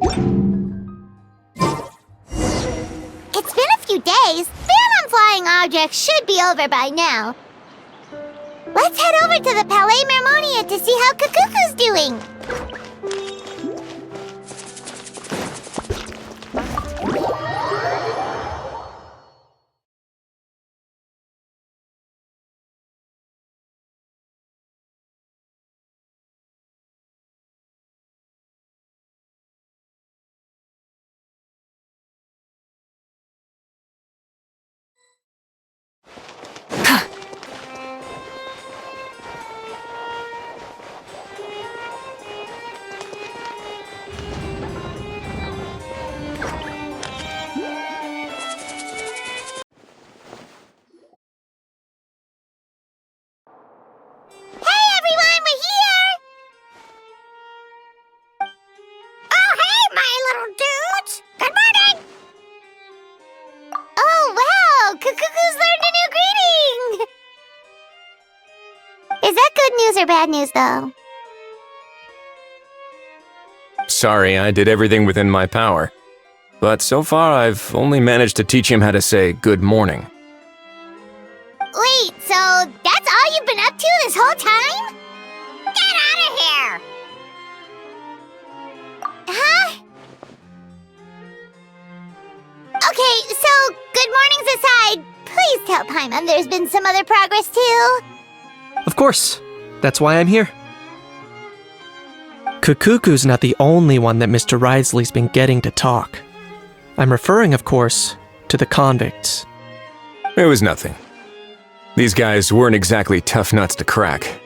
It's been a few days. Ban on flying objects should be over by now. Let's head over to the Palais Mermonia to see how Cacucu's doing. Is that good news or bad news, though? Sorry, I did everything within my power. But so far, I've only managed to teach him how to say good morning. Wait, so that's all you've been up to this whole time? Get out of here! Huh? Okay, so good mornings aside, please tell Paimon there's been some other progress, too. Of course. That's why I'm here. Cacucu's not the only one that Mr. Wriothesley's been getting to talk. I'm referring, of course, to the convicts. It was nothing. These guys weren't exactly tough nuts to crack.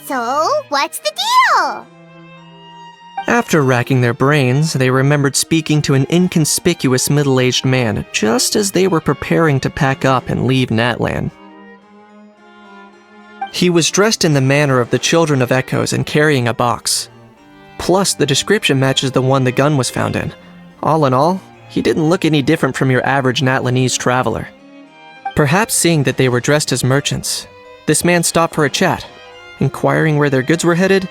So, what's the deal? After racking their brains, they remembered speaking to an inconspicuous middle-aged man just as they were preparing to pack up and leave Natlan. He was dressed in the manner of the Children of Echoes and carrying a box. Plus, the description matches the one the gun was found in. All in all, he didn't look any different from your average Natlanese traveler. Perhaps seeing that they were dressed as merchants, this man stopped for a chat, inquiring where their goods were headed,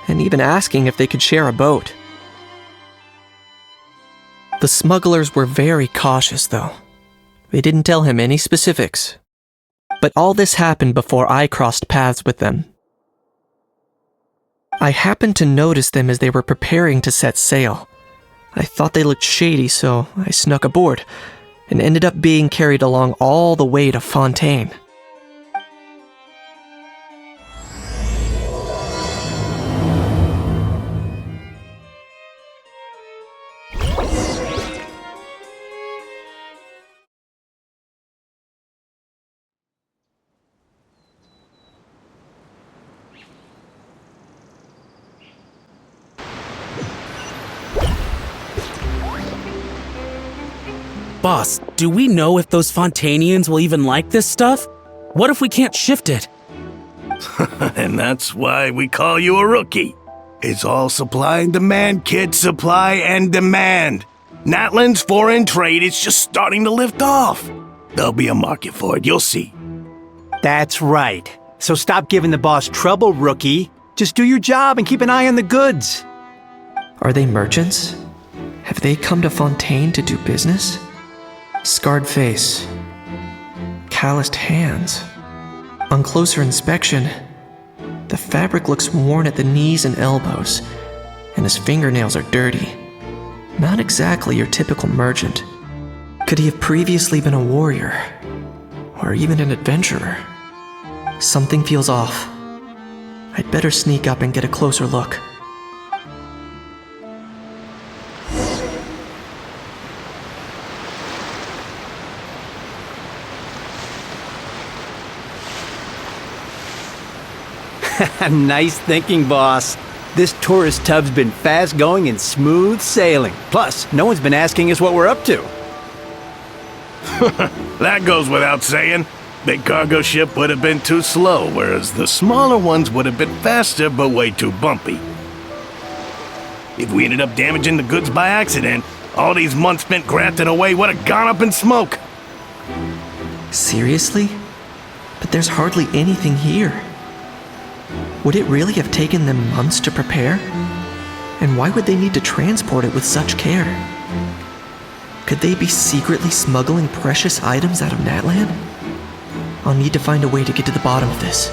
and even asking if they could share a boat. The smugglers were very cautious, though. They didn't tell him any specifics. But all this happened before I crossed paths with them. I happened to notice them as they were preparing to set sail. I thought they looked shady, so I snuck aboard, and ended up being carried along all the way to Fontaine. Boss, do we know if those Fontainians will even like this stuff? What if we can't shift it? And that's why we call you a rookie. It's all supply and demand, kid. Supply and demand. Natlan's foreign trade is just starting to lift off. There'll be a market for it, you'll see. That's right. So stop giving the boss trouble, rookie. Just do your job and keep an eye on the goods. Are they merchants? Have they come to Fontaine to do business? Scarred face. Calloused hands. On closer inspection, the fabric looks worn at the knees and elbows, and his fingernails are dirty. Not exactly your typical merchant. Could he have previously been a warrior? Or even an adventurer? Something feels off. I'd better sneak up and get a closer look. Nice thinking, boss. This tourist tub's been fast-going and smooth sailing. Plus, no one's been asking us what we're up to. That goes without saying. Big cargo ship would have been too slow, whereas the smaller ones would have been faster but way too bumpy. If we ended up damaging the goods by accident, all these months spent grafting away would have gone up in smoke. Seriously? But there's hardly anything here. Would it really have taken them months to prepare? And why would they need to transport it with such care? Could they be secretly smuggling precious items out of Natlan? I'll need to find a way to get to the bottom of this.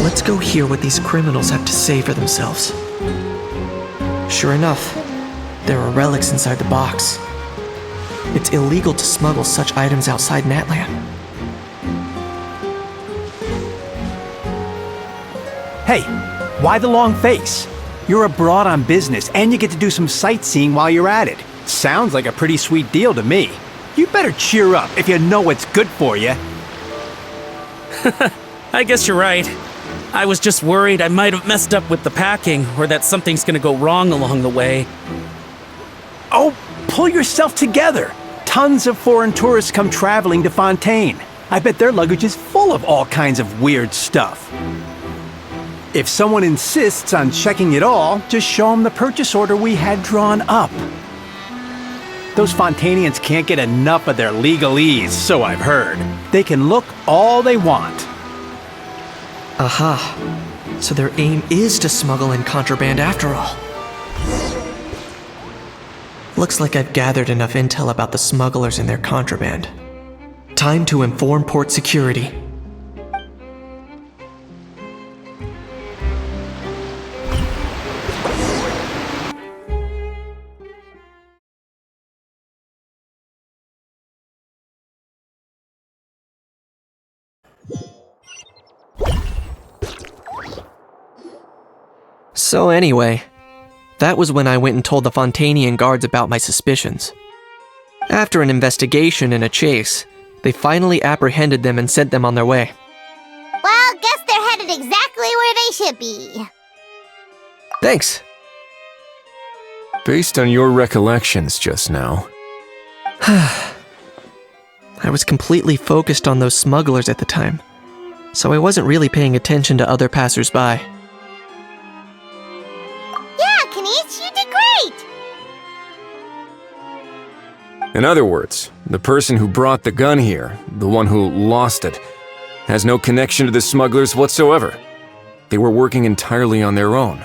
Let's go hear what these criminals have to say for themselves. Sure enough, there are relics inside the box. It's illegal to smuggle such items outside Natlan. Hey, why the long face? You're abroad on business, and you get to do some sightseeing while you're at it. Sounds like a pretty sweet deal to me. You better cheer up if you know what's good for you. I guess you're right. I was just worried I might have messed up with the packing, or that something's gonna go wrong along the way. Oh, pull yourself together. Tons of foreign tourists come traveling to Fontaine. I bet their luggage is full of all kinds of weird stuff. If someone insists on checking it all, just show them the purchase order we had drawn up. Those Fontainians can't get enough of their legalese, so I've heard. They can look all they want. Aha. So their aim is to smuggle in contraband after all. Looks like I've gathered enough intel about the smugglers and their contraband. Time to inform port security. So anyway, that was when I went and told the Fontainian guards about my suspicions. After an investigation and a chase, they finally apprehended them and sent them on their way. Well, guess they're headed exactly where they should be. Thanks. Based on your recollections just now, I was completely focused on those smugglers at the time, so I wasn't really paying attention to other passersby. Yeah, Kinich, you did great! in other words, the person who brought the gun here, the one who lost it, has no connection to the smugglers whatsoever. They were working entirely on their own.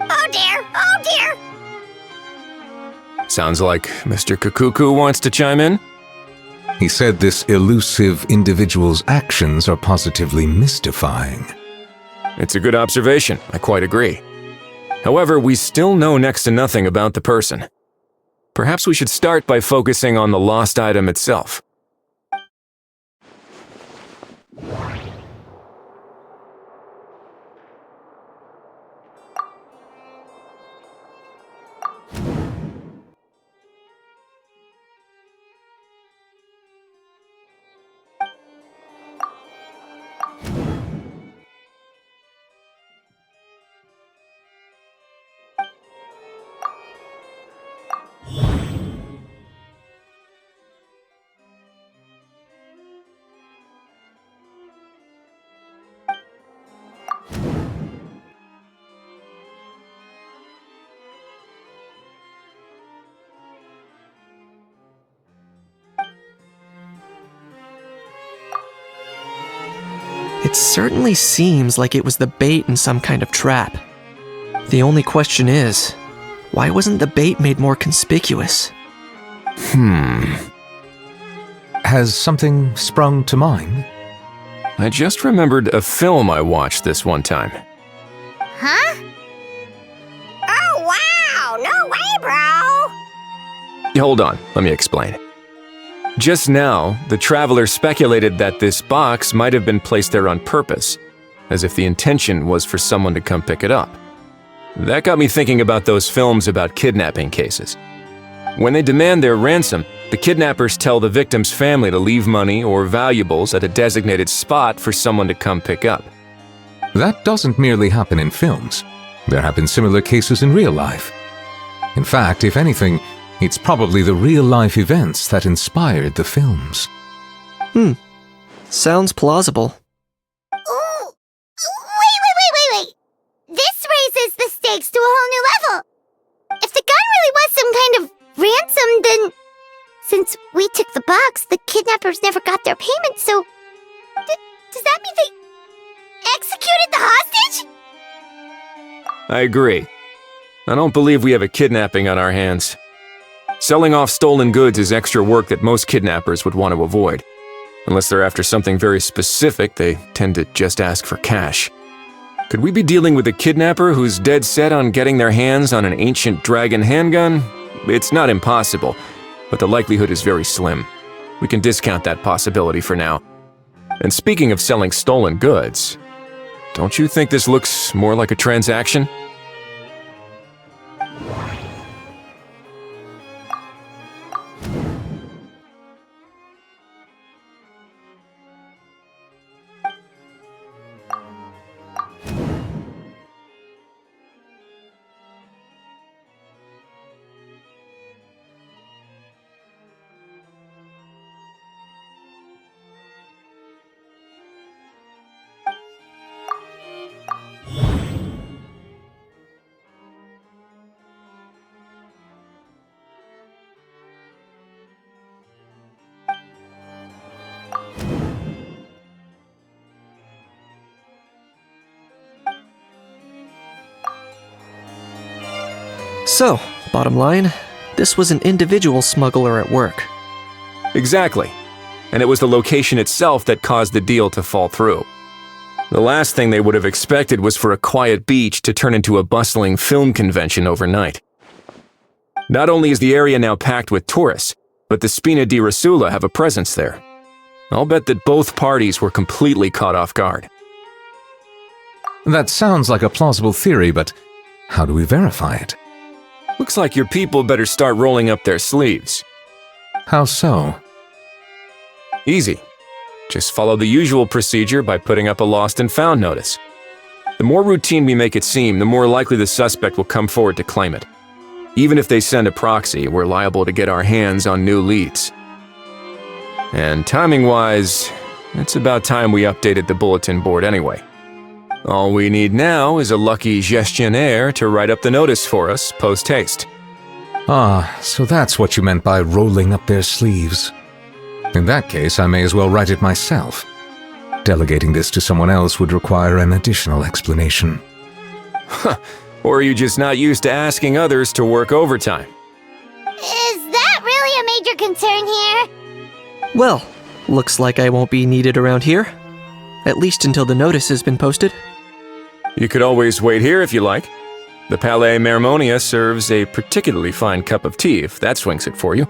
Oh dear, oh dear! Sounds like Mr. Cacucu wants to chime in? He said this elusive individual's actions are positively mystifying. It's a good observation, I quite agree. However, we still know next to nothing about the person. Perhaps we should start by focusing on the lost item itself. It certainly seems like it was the bait in some kind of trap. The only question is, why wasn't the bait made more conspicuous? Has something sprung to mind? I just remembered a film I watched this one time. Huh? Oh, wow! No way, bro! Hold on, let me explain. Just now, the traveler speculated that this box might have been placed there on purpose, as if the intention was for someone to come pick it up. That got me thinking about those films about kidnapping cases. When they demand their ransom, the kidnappers tell the victim's family to leave money or valuables at a designated spot for someone to come pick up. That doesn't merely happen in films. There have been similar cases in real life. In fact, if anything, it's probably the real-life events that inspired the films. Sounds plausible. Ooh! Wait! This raises the stakes to a whole new level! If the gun really was some kind of ransom, then... Since we took the box, the kidnappers never got their payment, so... does that mean they executed the hostage? I agree. I don't believe we have a kidnapping on our hands. Selling off stolen goods is extra work that most kidnappers would want to avoid. Unless they're after something very specific, they tend to just ask for cash. Could we be dealing with a kidnapper who's dead set on getting their hands on an ancient dragon handgun? It's not impossible, but the likelihood is very slim. We can discount that possibility for now. And speaking of selling stolen goods, don't you think this looks more like a transaction? So, bottom line, this was an individual smuggler at work. Exactly. And it was the location itself that caused the deal to fall through. The last thing they would have expected was for a quiet beach to turn into a bustling film convention overnight. Not only is the area now packed with tourists, but the Spina di Rosula have a presence there. I'll bet that both parties were completely caught off guard. That sounds like a plausible theory, but how do we verify it? Looks like your people better start rolling up their sleeves. How so? Easy. Just follow the usual procedure by putting up a lost and found notice. The more routine we make it seem, the more likely the suspect will come forward to claim it. Even if they send a proxy, we're liable to get our hands on new leads. And timing-wise, it's about time we updated the bulletin board anyway. All we need now is a lucky gestionnaire to write up the notice for us post-haste. Ah, so that's what you meant by rolling up their sleeves. In that case, I may as well write it myself. Delegating this to someone else would require an additional explanation. Or are you just not used to asking others to work overtime? Is that really a major concern here? Well, looks like I won't be needed around here. At least until the notice has been posted. You could always wait here if you like. The Palais Mermonia serves a particularly fine cup of tea if that swings it for you.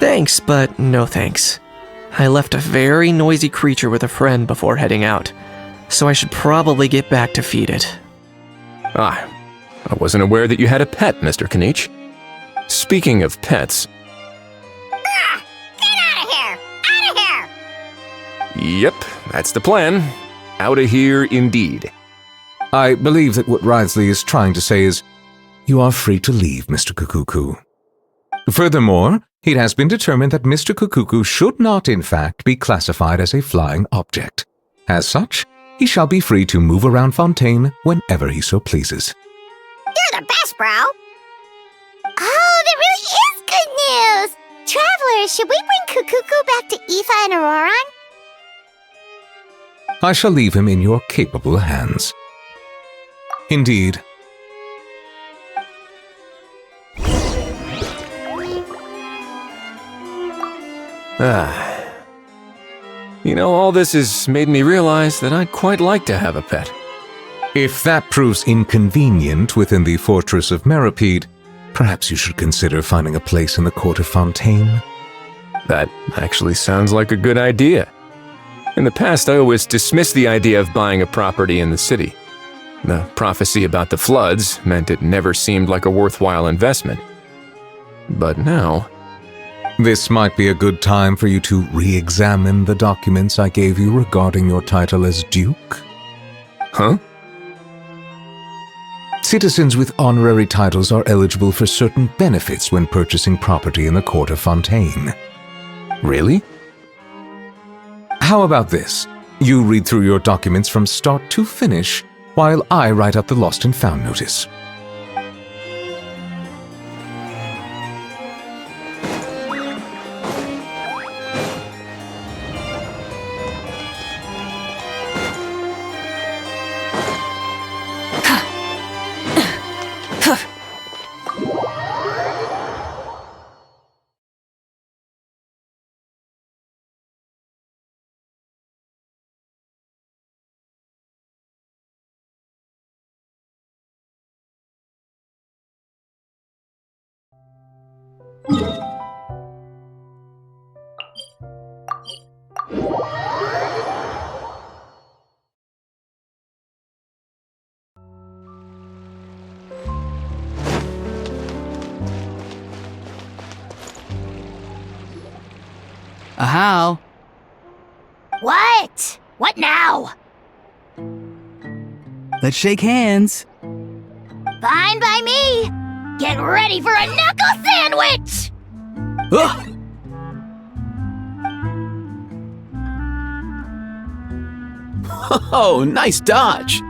Thanks, but no thanks. I left a very noisy creature with a friend before heading out, so I should probably get back to feed it. Ah, I wasn't aware that you had a pet, Mr. Kinich. Speaking of pets... Get out of here! Out of here! Yep, that's the plan. Outta here indeed. I believe that what Wriothesley is trying to say is, you are free to leave, Mr. Cacucu. Furthermore, it has been determined that Mr. Cacucu should not, in fact, be classified as a flying object. As such, he shall be free to move around Fontaine whenever he so pleases. You're the best, bro! Oh, that really is good news! Travelers, should we bring Cacucu back to Ajaw and Ororon? I shall leave him in your capable hands. Indeed. You know, all this has made me realize that I'd quite like to have a pet. If that proves inconvenient within the fortress of Meropide, perhaps you should consider finding a place in the court of Fontaine. That actually sounds like a good idea. In the past, I always dismissed the idea of buying a property in the city. The prophecy about the floods meant it never seemed like a worthwhile investment. But now... This might be a good time for you to re-examine the documents I gave you regarding your title as Duke. Huh? Citizens with honorary titles are eligible for certain benefits when purchasing property in the court of Fontaine. Really? How about this? You read through your documents from start to finish, while I write up the lost and found notice. Ajaw. What? What now? Let's shake hands. Fine by me. Get ready for a knuckle sandwich! Ugh. Oh, nice dodge.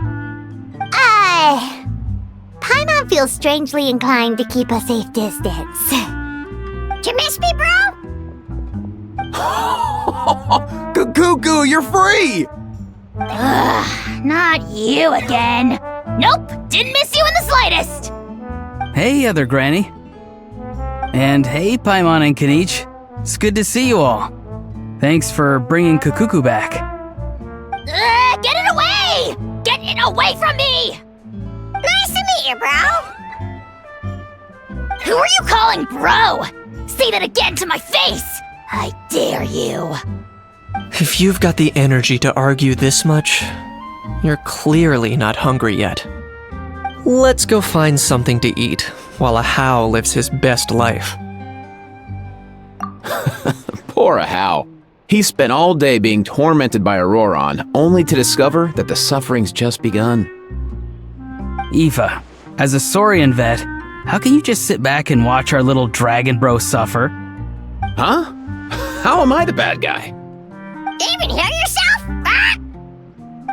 Paimon feels strangely inclined to keep a safe distance. Did you miss me, bro? Cacucu, you're free! Ugh, not you again. Nope, didn't miss you in the slightest. Hey, other granny. And hey, Paimon and Kinich. It's good to see you all. Thanks for bringing Cacucu back. Get it away! Get it away from me! Nice to meet you, bro. Who are you calling bro? Say that again to my face! I dare you. If you've got the energy to argue this much, you're clearly not hungry yet. Let's go find something to eat while Ajaw lives his best life. Poor Ajaw. He spent all day being tormented by Ororon, only to discover that the suffering's just begun. Eva, as a Saurian vet, how can you just sit back and watch our little dragon bro suffer? Huh? How am I the bad guy? Even hear yourself? Ah!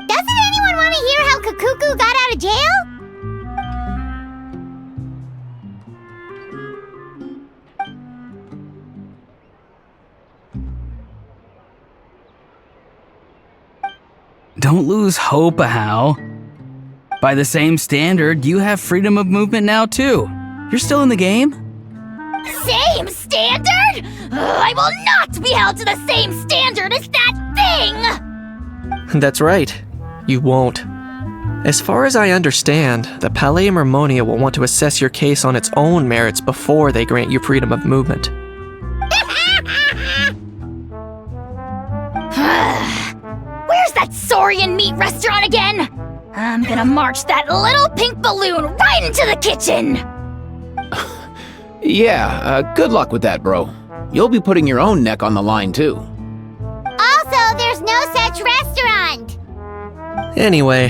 Doesn't anyone want to hear how Cacucu got out of jail? Don't lose hope, Ajaw. By the same standard, you have freedom of movement now too. You're still in the game? Same standard? I will not be held to the same standard as that thing! That's right. You won't. As far as I understand, the Palais Mermonia will want to assess your case on its own merits before they grant you freedom of movement. Where's that Saurian meat restaurant again? I'm gonna march that little pink balloon right into the kitchen! Yeah, good luck with that, bro. You'll be putting your own neck on the line, too. Also, there's no such restaurant! Anyway,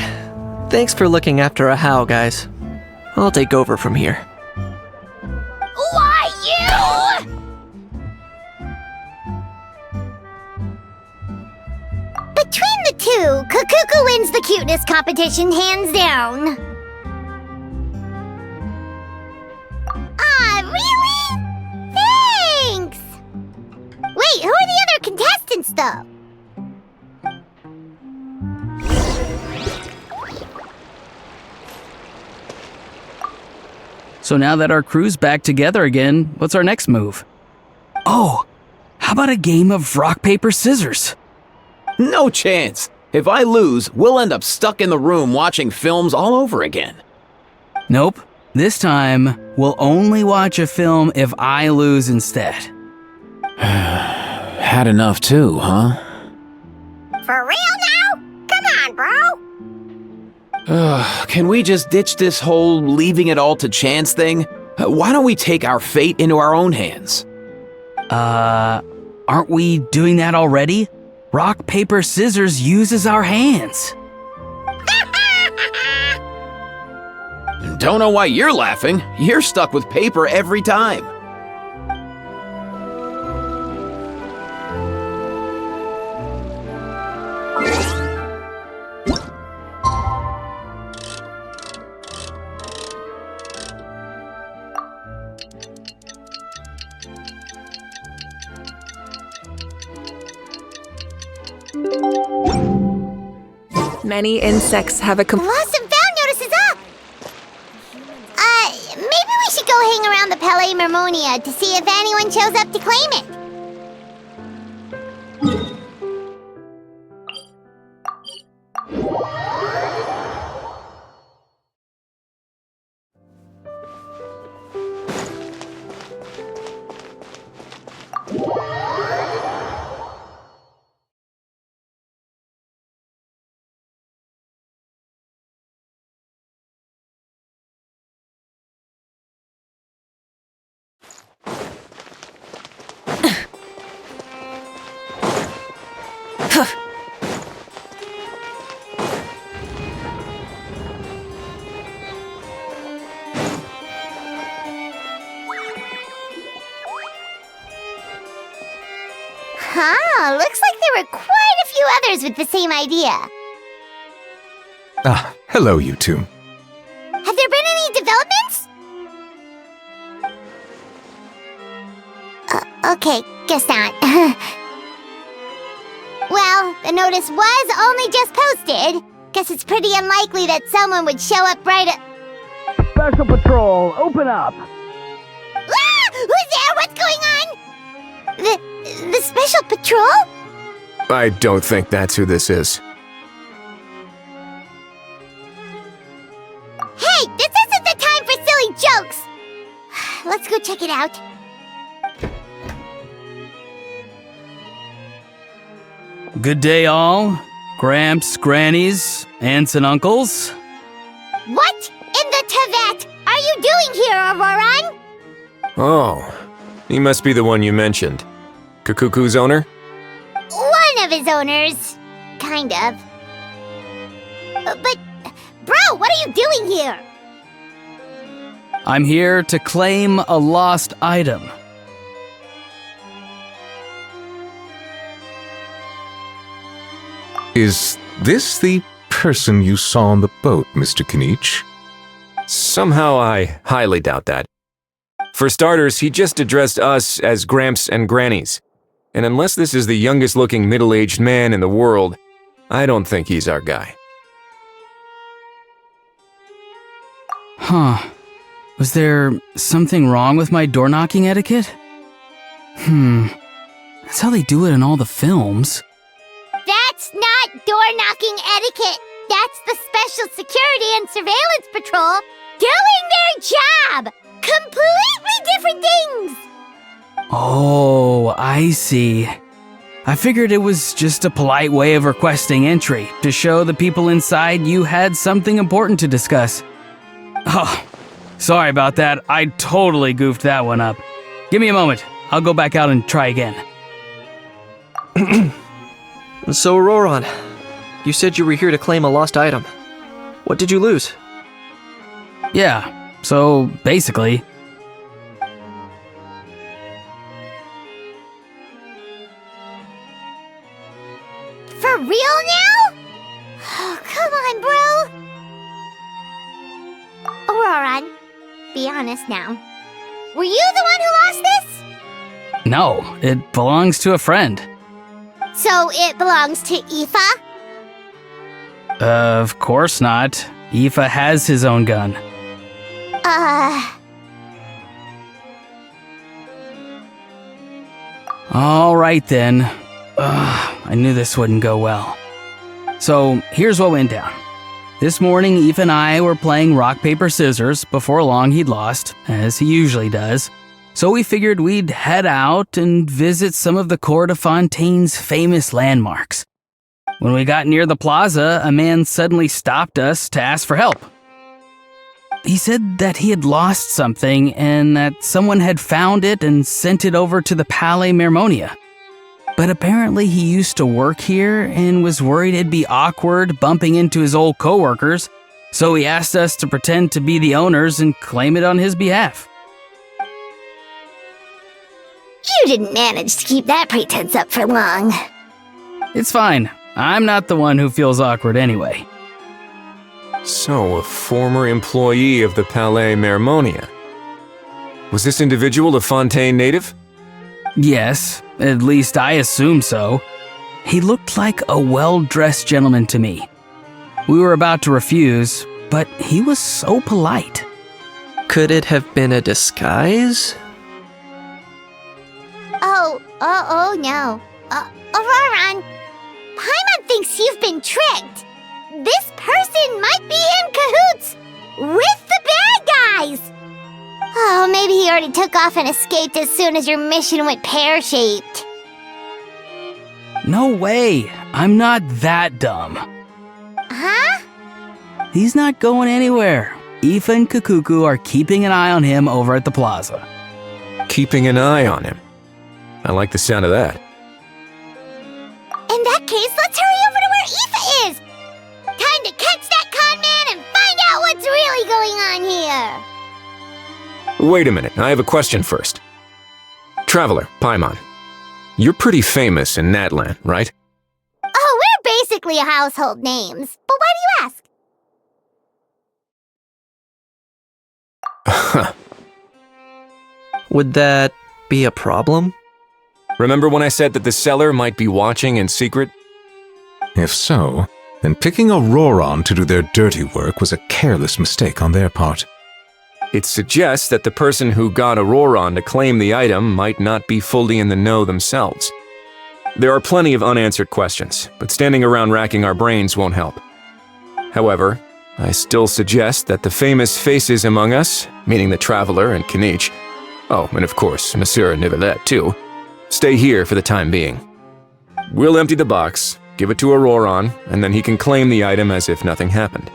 thanks for looking after Ajaw, guys. I'll take over from here. Why you? Between the two, Cacucu wins the cuteness competition hands down. Ah, really? Thanks! Wait, who are the other contestants, though? So now that our crew's back together again, what's our next move? Oh, how about a game of rock, paper, scissors? No chance. If I lose, we'll end up stuck in the room watching films all over again. Nope. This time, we'll only watch a film if I lose instead. Had enough too, huh? For real now? Come on, bro. Can we just ditch this whole leaving it all to chance thing? Why don't we take our fate into our own hands? Aren't we doing that already? Rock, paper, scissors uses our hands. Don't know why you're laughing. You're stuck with paper every time. Many insects have a Lost and found notice is up! Maybe we should go hang around the Palais Mermonia to see if anyone shows up to claim it. Huh, looks like there were quite a few others with the same idea. Ah, hello, you two. Have there been any developments? Okay, guess not. Well, the notice was only just posted. Guess it's pretty unlikely that someone would show up right at... Special Patrol, open up! Ah! Who's there? What's going on? The Special Patrol? I don't think that's who this is. Hey, this isn't the time for silly jokes! Let's go check it out. Good day, all. Gramps, grannies, aunts, and uncles. What in the Tevat are you doing here, Ororon? Oh, he must be the one you mentioned. Cacucu's owner? One of his owners. Kind of. But, bro, what are you doing here? I'm here to claim a lost item. Is this the person you saw on the boat, Mr. Kinich? Somehow I highly doubt that. For starters, he just addressed us as Gramps and Grannies. And unless this is the youngest looking middle-aged man in the world, I don't think he's our guy. Huh. Was there something wrong with my door-knocking etiquette? That's how they do it in all the films. That's not door-knocking etiquette. That's the Special Security and Surveillance Patrol doing their job! Completely different things! Oh, I see. I figured it was just a polite way of requesting entry to show the people inside you had something important to discuss. Oh, sorry about that. I totally goofed that one up. Give me a moment. I'll go back out and try again. So, Ororon, you said you were here to claim a lost item. What did you lose? Yeah, so basically... For real now? Oh, come on, bro. Ororon, be honest now. Were you the one who lost this? No, it belongs to a friend. So it belongs to Aefa? Of course not. Aefa has his own gun. All right then. I knew this wouldn't go well. So, here's what went down. This morning, Eve and I were playing rock, paper, scissors. Before long, he'd lost, as he usually does. So we figured we'd head out and visit some of the court of Fontaine's famous landmarks. When we got near the plaza, a man suddenly stopped us to ask for help. He said that he had lost something and that someone had found it and sent it over to the Palais Mermonia. But apparently he used to work here and was worried it'd be awkward bumping into his old coworkers, so he asked us to pretend to be the owners and claim it on his behalf. You didn't manage to keep that pretense up for long. It's fine. I'm not the one who feels awkward anyway. So, a former employee of the Palais Mermonia. Was this individual a Fontaine native? Yes, at least I assume so. He looked like a well-dressed gentleman to me. We were about to refuse, but he was so polite. Could it have been a disguise? Oh no. Ororon, Paimon thinks you've been tricked. This person might be in cahoots with the bad guys. Oh, maybe he already took off and escaped as soon as your mission went pear-shaped. No way. I'm not that dumb. Huh? He's not going anywhere. Aoife and Cacucu are keeping an eye on him over at the plaza. Keeping an eye on him. I like the sound of that. In that case, let's hurry over to where Aoife is. Time to catch that con man and find out what's really going on here. Wait a minute, I have a question first. Traveler, Paimon, you're pretty famous in Natlan, right? Oh, we're basically household names. But why do you ask? Would that be a problem? Remember when I said that the seller might be watching in secret? If so, then picking Ororon to do their dirty work was a careless mistake on their part. It suggests that the person who got Ororon to claim the item might not be fully in the know themselves. There are plenty of unanswered questions, but standing around racking our brains won't help. However, I still suggest that the famous faces among us, meaning the Traveler and Kinich, oh, and of course, Monsieur Neuvillette too, stay here for the time being. We'll empty the box, give it to Ororon, and then he can claim the item as if nothing happened.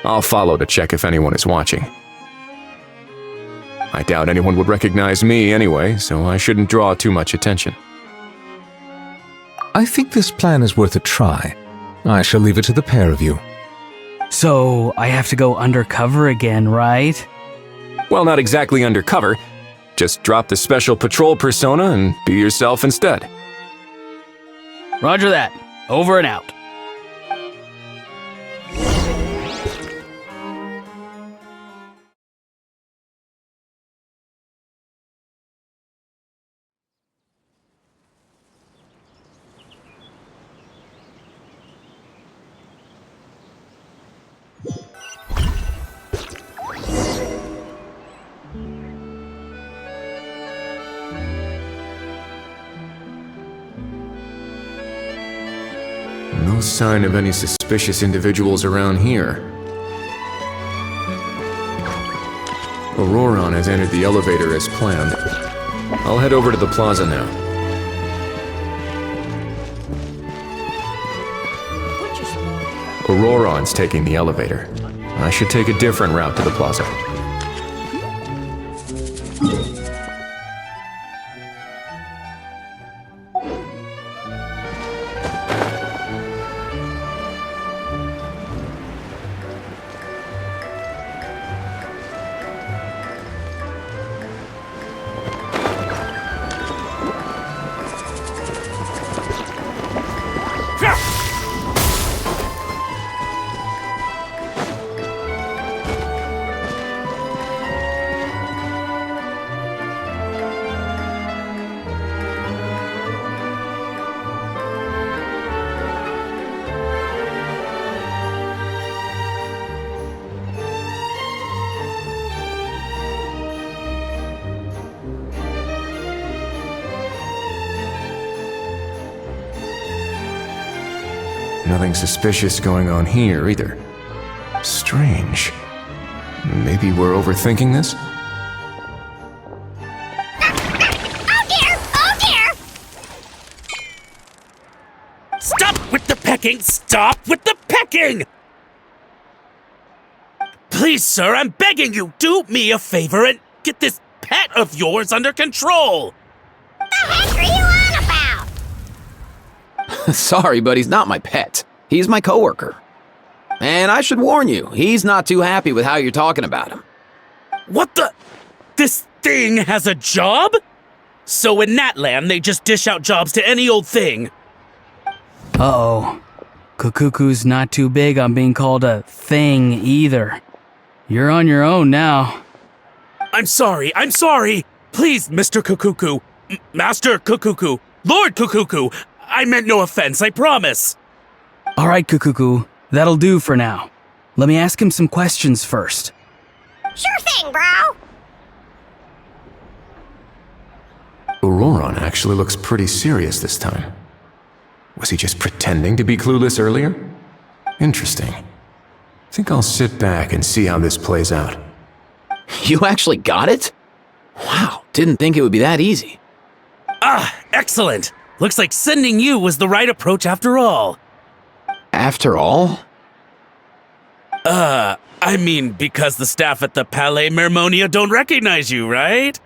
I'll follow to check if anyone is watching. I doubt anyone would recognize me anyway, so I shouldn't draw too much attention. I think this plan is worth a try. I shall leave it to the pair of you. So, I have to go undercover again, right? Well, not exactly undercover. Just drop the special patrol persona and be yourself instead. Roger that. Over and out. No sign of any suspicious individuals around here. Ororon has entered the elevator as planned. I'll head over to the plaza now. Ororon's taking the elevator. I should take a different route to the plaza. Nothing suspicious going on here either. Strange. Maybe we're overthinking this? Oh dear! Oh dear! Stop with the pecking! Stop with the pecking! Please, sir, I'm begging you, do me a favor and get this pet of yours under control! The heck are you on about? Sorry, but he's not my pet. He's my coworker. And I should warn you, he's not too happy with how you're talking about him. What the? This thing has a job? So in Natland, they just dish out jobs to any old thing. Uh-oh. Cacucu's not too big on being called a thing either. You're on your own now. I'm sorry. Please, Mr. Cacucu. Master Cacucu. Lord Cacucu. I meant no offense, I promise. All right, Cacucu. That'll do for now. Let me ask him some questions first. Sure thing, bro. Ororon actually looks pretty serious this time. Was he just pretending to be clueless earlier? Interesting. Think I'll sit back and see how this plays out. You actually got it? Wow, didn't think it would be that easy. Ah, excellent. Looks like sending you was the right approach after all. After all? I mean, because the staff at the Palais Mermonia don't recognize you, right?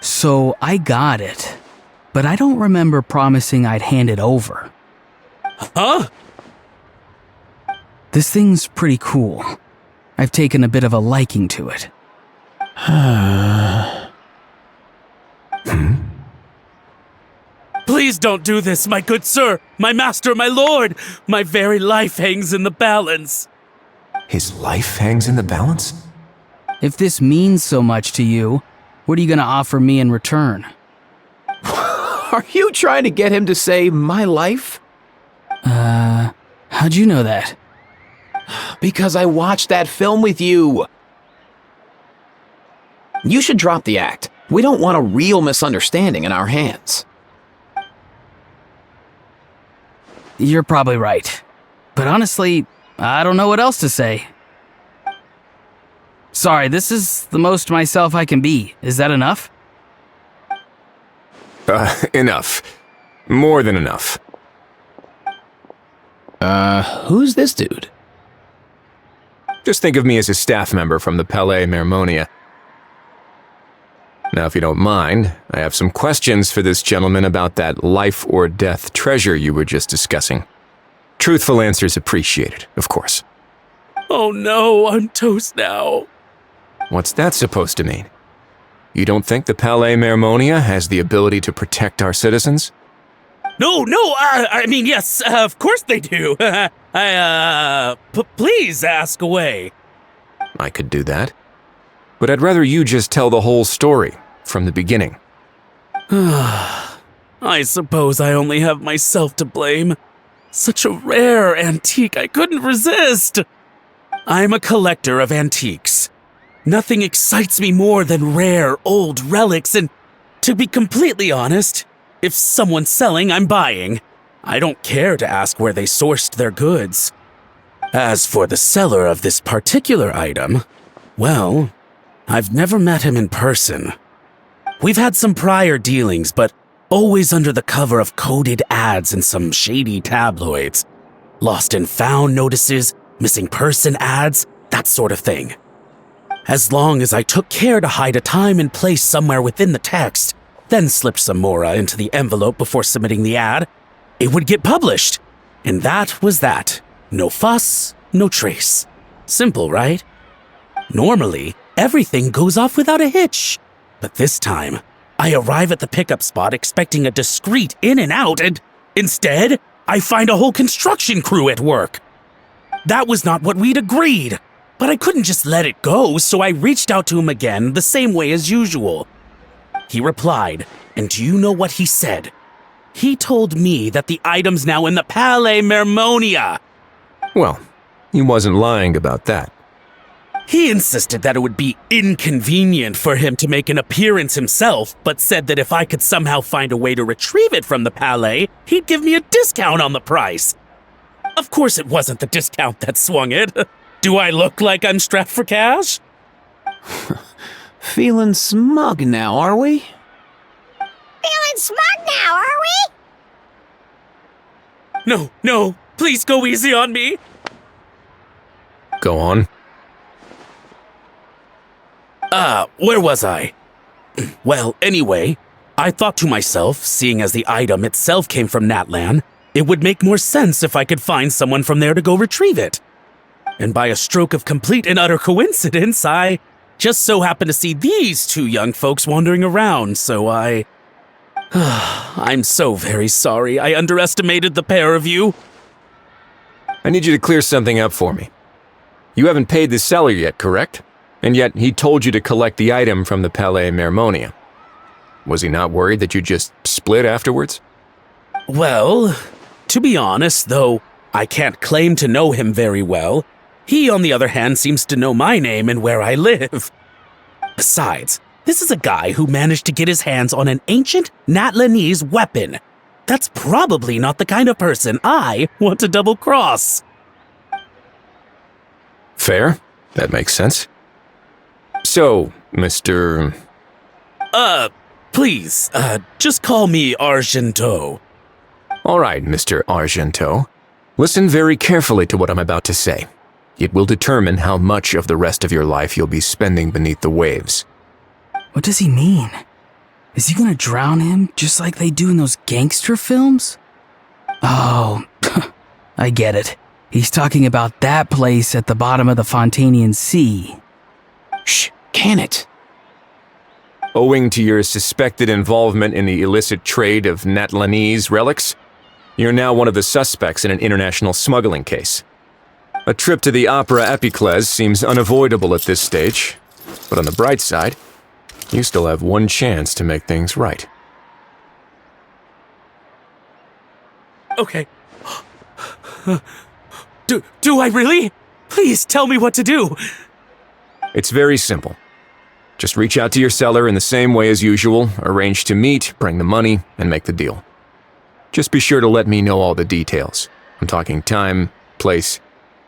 So I got it, but I don't remember promising I'd hand it over. Huh? This thing's pretty cool. I've taken a bit of a liking to it. Please don't do this, my good sir, my master, my lord. My very life hangs in the balance. His life hangs in the balance? If this means so much to you, what are you gonna offer me in return? Are you trying to get him to say my life? How'd you know that? Because I watched that film with you. You should drop the act. We don't want a real misunderstanding in our hands. You're probably right. But honestly, I don't know what else to say. Sorry, this is the most myself I can be. Is that enough? Enough. More than enough. Who's this dude? Just think of me as a staff member from the Palais Mermonia. Now, if you don't mind, I have some questions for this gentleman about that life or death treasure you were just discussing. Truthful answers appreciated, of course. Oh no, I'm toast now. What's that supposed to mean? You don't think the Palais Mermonia has the ability to protect our citizens? No, I mean, yes, of course they do. Please ask away. I could do that. But I'd rather you just tell the whole story, from the beginning. I suppose I only have myself to blame. Such a rare antique, I couldn't resist. I'm a collector of antiques. Nothing excites me more than rare, old relics, and to be completely honest, if someone's selling, I'm buying. I don't care to ask where they sourced their goods. As for the seller of this particular item, well, I've never met him in person. We've had some prior dealings, but always under the cover of coded ads in some shady tabloids. Lost and found notices, missing person ads, that sort of thing. As long as I took care to hide a time and place somewhere within the text, then slipped some mora into the envelope before submitting the ad, it would get published. And that was that. No fuss, no trace. Simple, right? Normally, everything goes off without a hitch. But this time, I arrive at the pickup spot expecting a discreet in and out, and instead, I find a whole construction crew at work. That was not what we'd agreed, but I couldn't just let it go, so I reached out to him again the same way as usual. He replied, and do you know what he said? He told me that the item's now in the Palais Mermonia. Well, he wasn't lying about that. He insisted that it would be inconvenient for him to make an appearance himself, but said that if I could somehow find a way to retrieve it from the Palais, he'd give me a discount on the price. Of course it wasn't the discount that swung it. Do I look like I'm strapped for cash? Feeling smug now, are we? Feeling smug now, are we? No, please go easy on me. Go on. Where was I? Well, anyway, I thought to myself, seeing as the item itself came from Natlan, it would make more sense if I could find someone from there to go retrieve it. And by a stroke of complete and utter coincidence, I just so happened to see these two young folks wandering around, so I'm so very sorry I underestimated the pair of you. I need you to clear something up for me. You haven't paid the seller yet, correct? And yet he told you to collect the item from the Palais Mermonia. Was he not worried that you just split afterwards? Well, to be honest, though I can't claim to know him very well, he, on the other hand, seems to know my name and where I live. Besides, this is a guy who managed to get his hands on an ancient Natlanese weapon. That's probably not the kind of person I want to double-cross. Fair. That makes sense. So, Mr. Please, just call me Argento. All right, Mr. Argento. Listen very carefully to what I'm about to say. It will determine how much of the rest of your life you'll be spending beneath the waves. What does he mean? Is he gonna drown him just like they do in those gangster films? Oh, I get it. He's talking about that place at the bottom of the Fontainian Sea. Shh, can it? Owing to your suspected involvement in the illicit trade of Natlanese relics, you're now one of the suspects in an international smuggling case. A trip to the Opera Epiclese seems unavoidable at this stage, but on the bright side, you still have one chance to make things right. Okay. Do I really? Please tell me what to do. It's very simple. Just reach out to your seller in the same way as usual, arrange to meet, bring the money, and make the deal. Just be sure to let me know all the details. I'm talking time, place,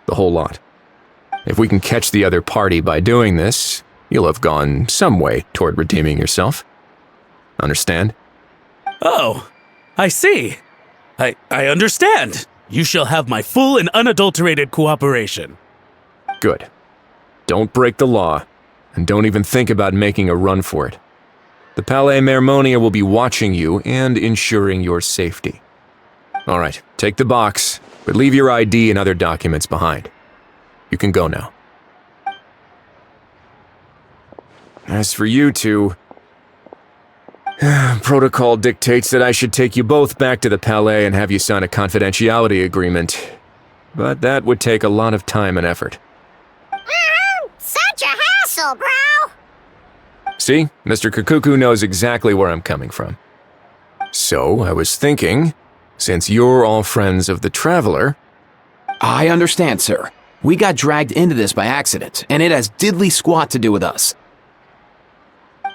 the whole lot. If we can catch the other party by doing this, you'll have gone some way toward redeeming yourself. Understand? Oh, I see. I understand. You shall have my full and unadulterated cooperation. Good. Don't break the law, and don't even think about making a run for it. The Palais Mermonia will be watching you and ensuring your safety. All right, take the box, but leave your ID and other documents behind. You can go now. As for you two, protocol dictates that I should take you both back to the Palais and have you sign a confidentiality agreement. But that would take a lot of time and effort. Such a hassle, bro! See, Mr. Cacucu knows exactly where I'm coming from. So, I was thinking, since you're all friends of the Traveler... I understand, sir. We got dragged into this by accident, and it has diddly squat to do with us.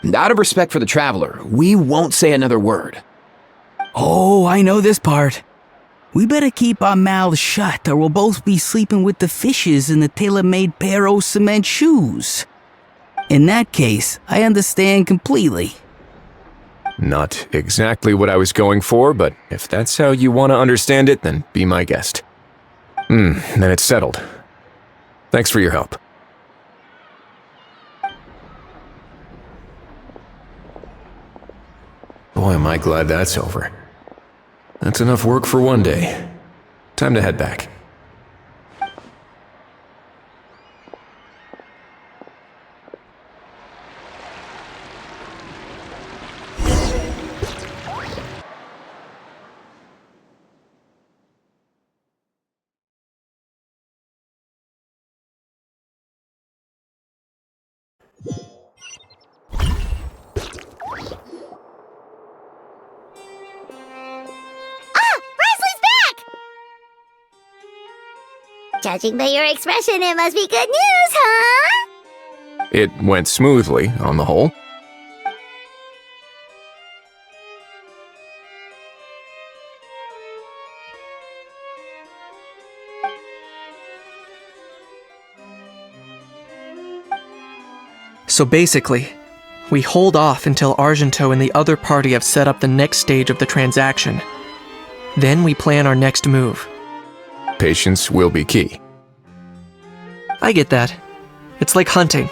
And out of respect for the Traveler, we won't say another word. Oh, I know this part. We better keep our mouths shut or we'll both be sleeping with the fishes in the tailor-made pair of cement shoes. In that case, I understand completely. Not exactly what I was going for, but if that's how you want to understand it, then be my guest. Then it's settled. Thanks for your help. Boy, am I glad that's over. That's enough work for one day. Time to head back. Judging by your expression, it must be good news, huh? It went smoothly, on the whole. So basically, we hold off until Argento and the other party have set up the next stage of the transaction. Then we plan our next move. Patience will be key. I get that. It's like hunting.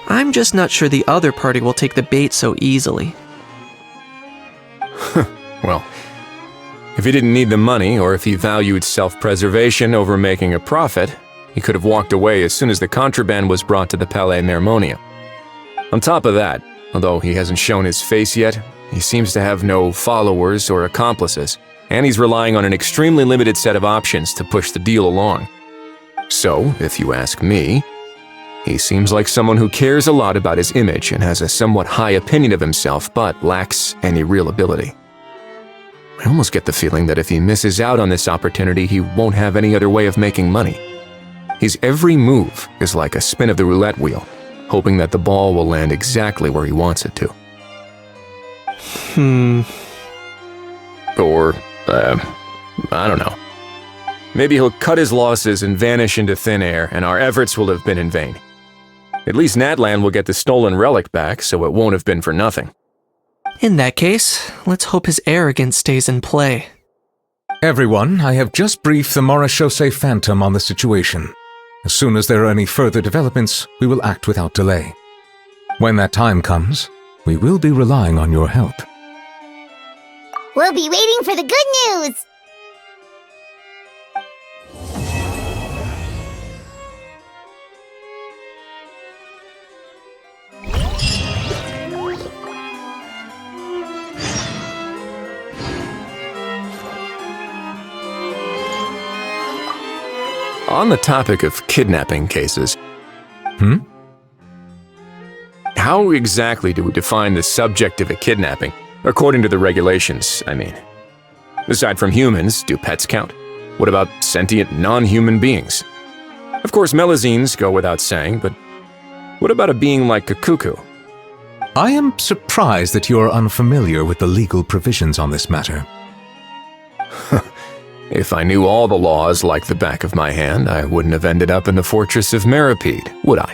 I'm just not sure the other party will take the bait so easily. Well, if he didn't need the money, or if he valued self-preservation over making a profit, he could have walked away as soon as the contraband was brought to the Palais Mermonia. On top of that, although he hasn't shown his face yet, he seems to have no followers or accomplices, and he's relying on an extremely limited set of options to push the deal along. So, if you ask me, he seems like someone who cares a lot about his image and has a somewhat high opinion of himself, but lacks any real ability. I almost get the feeling that if he misses out on this opportunity, he won't have any other way of making money. His every move is like a spin of the roulette wheel, hoping that the ball will land exactly where he wants it to. Or, I don't know. Maybe he'll cut his losses and vanish into thin air, and our efforts will have been in vain. At least Natlan will get the stolen relic back, so it won't have been for nothing. In that case, let's hope his arrogance stays in play. Everyone, I have just briefed the Marechaussee Phantom on the situation. As soon as there are any further developments, we will act without delay. When that time comes, we will be relying on your help. We'll be waiting for the good news! On the topic of kidnapping cases, how exactly do we define the subject of a kidnapping? According to the regulations, I mean. Aside from humans, do pets count? What about sentient, non-human beings? Of course, Melazines go without saying, but what about a being like Cacucu? I am surprised that you are unfamiliar with the legal provisions on this matter. If I knew all the laws like the back of my hand, I wouldn't have ended up in the fortress of Meripede, would I?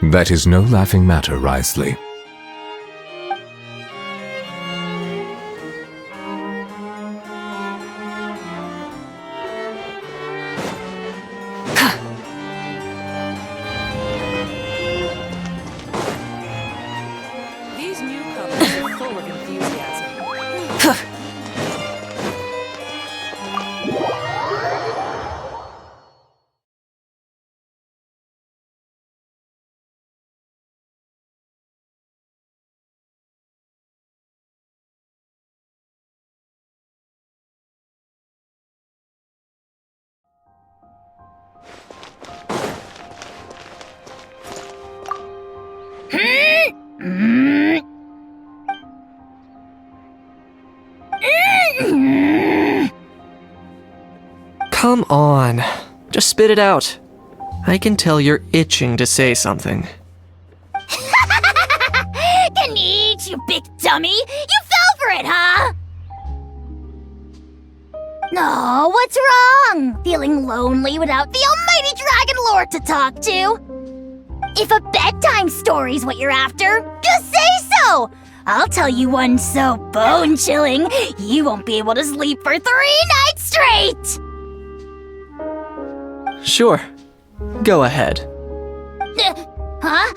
That is no laughing matter, Wriothesley. These newcomers are full of enthusiasm. Come on, just spit it out. I can tell you're itching to say something. Kinich, you big dummy! You fell for it, huh? No, what's wrong? Feeling lonely without the almighty Dragon Lord to talk to? If a bedtime story's what you're after, just say so! I'll tell you one so bone-chilling, you won't be able to sleep for 3 nights straight! Sure, go ahead. Huh?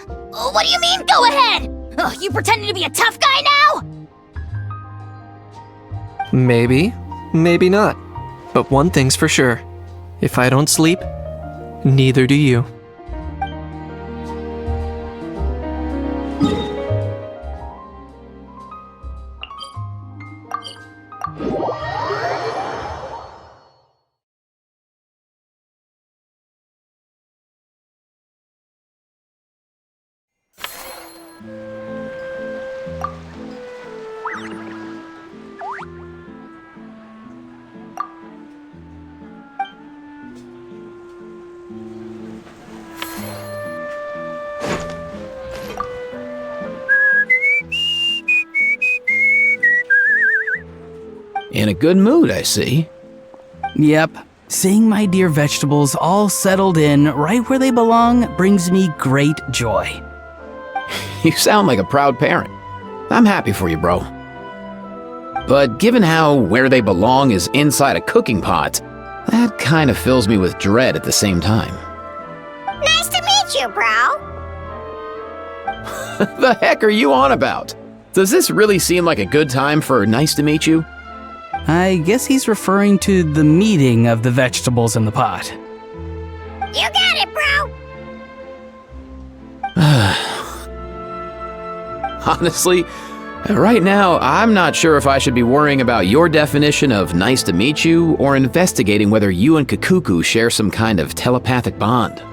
What do you mean, go ahead? Oh, you pretending to be a tough guy now? Maybe, maybe not. But one thing's for sure. If I don't sleep, neither do you. In a good mood, I see. Yep. Seeing my dear vegetables all settled in right where they belong brings me great joy. You sound like a proud parent. I'm happy for you, bro. But given how where they belong is inside a cooking pot, that kind of fills me with dread at the same time. Nice to meet you, bro. The heck are you on about? Does this really seem like a good time for nice to meet you? I guess he's referring to the meeting of the vegetables in the pot. You got it, bro. Honestly, right now, I'm not sure if I should be worrying about your definition of nice to meet you or investigating whether you and Cacucu share some kind of telepathic bond.